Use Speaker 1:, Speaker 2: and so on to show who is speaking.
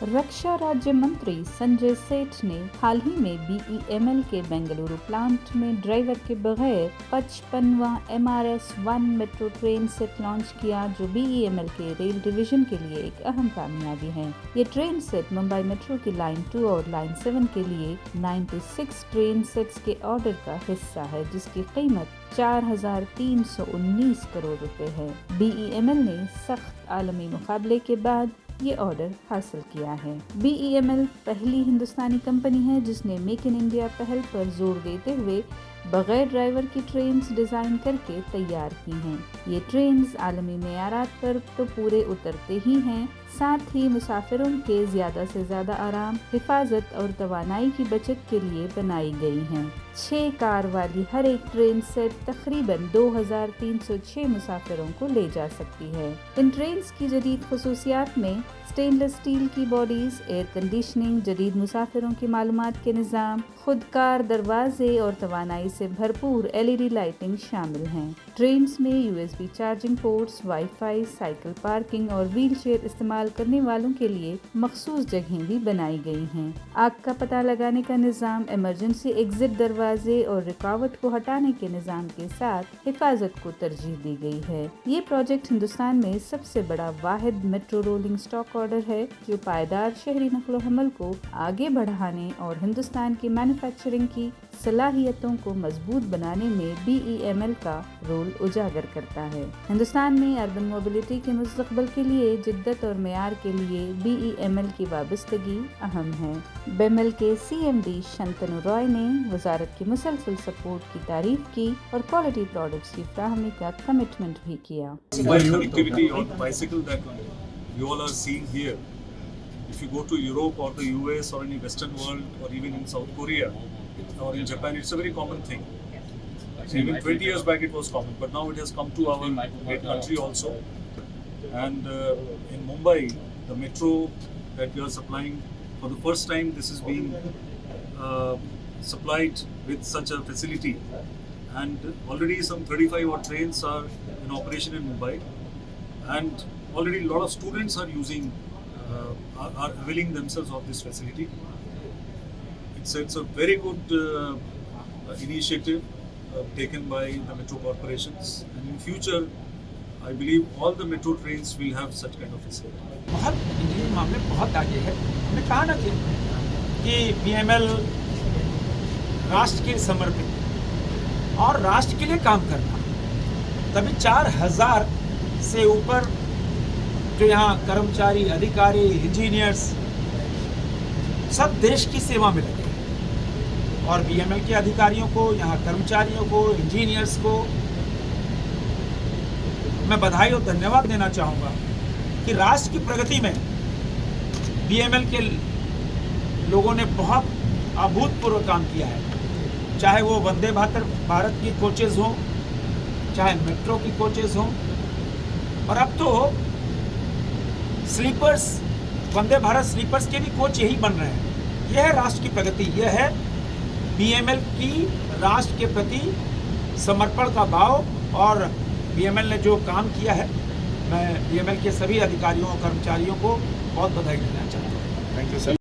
Speaker 1: रक्षा राज्य मंत्री संजय सेठ ने हाल ही में BEML के बेंगलुरु प्लांट में ड्राइवर के बगैर 55वां MRS-1 metro train set launch किया, जो BEML के रेल डिवीजन के लिए एक अहम कामयाबी है। ये ट्रेन सेट मुंबई मेट्रो की लाइन 2 और लाइन 7 के लिए 96 ट्रेन सेट्स के ऑर्डर का हिस्सा है, जिसकी कीमत 4,319 करोड़ रुपए है। BEML ने सख्त आलमी मुकाबले के बाद ये ऑर्डर हासिल किया है। BEML पहली हिंदुस्तानी कंपनी है जिसने मेक इन इंडिया पहल पर जोर देते हुए बगैर ड्राइवर की ट्रेन्स डिज़ाइन करके तैयार की हैं। ये ट्रेन्स आलमी मेयारात पर तो पूरे उतरते ही हैं, साथ ही मुसाफिरों के ज़्यादा से ज़्यादा आराम, हिफाजत और तवानाई की बचत के लिए बनाई गई हैं। 6 कार वाली हर एक ट्रेन सेट तकरीबन 2,306 मुसाफिरों को ले जा सकती है। इन ट्रेन्स की जदीद खसूसियात में स्टेनलेस स्टील की बॉडीज, एयर कंडीशनिंग, जदीद मुसाफिरों की मालूमात के निज़ाम, खुदकार दरवाजे और तवानाई से भरपूर LED लाइटिंग शामिल हैं। ट्रेन्स में USB charging ports, wifi, cycle parking और व्हील चेयर इस्तेमाल करने वालों के लिए मखसूस जगहें भी बनाई गई हैं। आग का पता लगाने का निज़ाम, इमरजेंसी एग्जिट दरवाजे और रुकावट को हटाने के निज़ाम के साथ हिफाजत को तरजीह दी गई है। ये प्रोजेक्ट हिंदुस्तान में सबसे बड़ा वाहिद मेट्रो रोलिंग स्टॉक ऑर्डर है, जो पायदार शहरी नक्लो हमल को आगे बढ़ाने और हिंदुस्तान की मैन्युफैक्चरिंग की सलाहियतों को मजबूत बनाने में BEML का रोल उजागर करता है। हिंदुस्तान में अर्बन मोबिलिटी के मुस्तकबिल के लिए जिद्दत और मेयार के लिए BEML की वाबस्तगी अहम है। BEML के CMD शंतनु रॉय ने वजारत की मुसलसल सपोर्ट की तारीफ की और क्वालिटी प्रोडक्ट्स की फराहमी का कमिटमेंट भी किया।
Speaker 2: You all are seeing here. If you go to Europe or the US or any Western world or even in South Korea or in Japan, it's a very common thing. So even 20 years back it was common, but now it has come to our great country also. And in Mumbai, the metro that we are supplying, for the first time this is being supplied with such a facility. And already some 35 odd trains are in operation in Mumbai. And already a lot of students are using, are availing themselves of this facility. It's a very good initiative taken by the metro corporations, and in future I believe all the metro trains will have such kind of facility.
Speaker 3: बहुत engineering मामले बहुत आगे है। हमने कहा ना कि BEML राष्ट्र के समर्पित और राष्ट्र के लिए काम करना, तभी 4,000 से ऊपर जो यहाँ कर्मचारी, अधिकारी, इंजीनियर्स सब देश की सेवा में लगे हैं। और BEML के अधिकारियों को, यहाँ कर्मचारियों को, इंजीनियर्स को मैं बधाई और धन्यवाद देना चाहूँगा कि राष्ट्र की प्रगति में BEML के लोगों ने बहुत अभूतपूर्व काम किया है। चाहे वो वंदे भारत की कोचेज़ हों, चाहे मेट्रो की कोचेज़ हों, और अब तो स्लीपर्स, वंदे भारत स्लीपर्स के भी कोच यही बन रहे हैं। यह है राष्ट्र की प्रगति, यह है BEML की राष्ट्र के प्रति समर्पण का भाव। और BEML ने जो काम किया है, मैं BEML के सभी अधिकारियों और कर्मचारियों को बहुत बधाई देना चाहता हूँ।
Speaker 4: Thank you sir.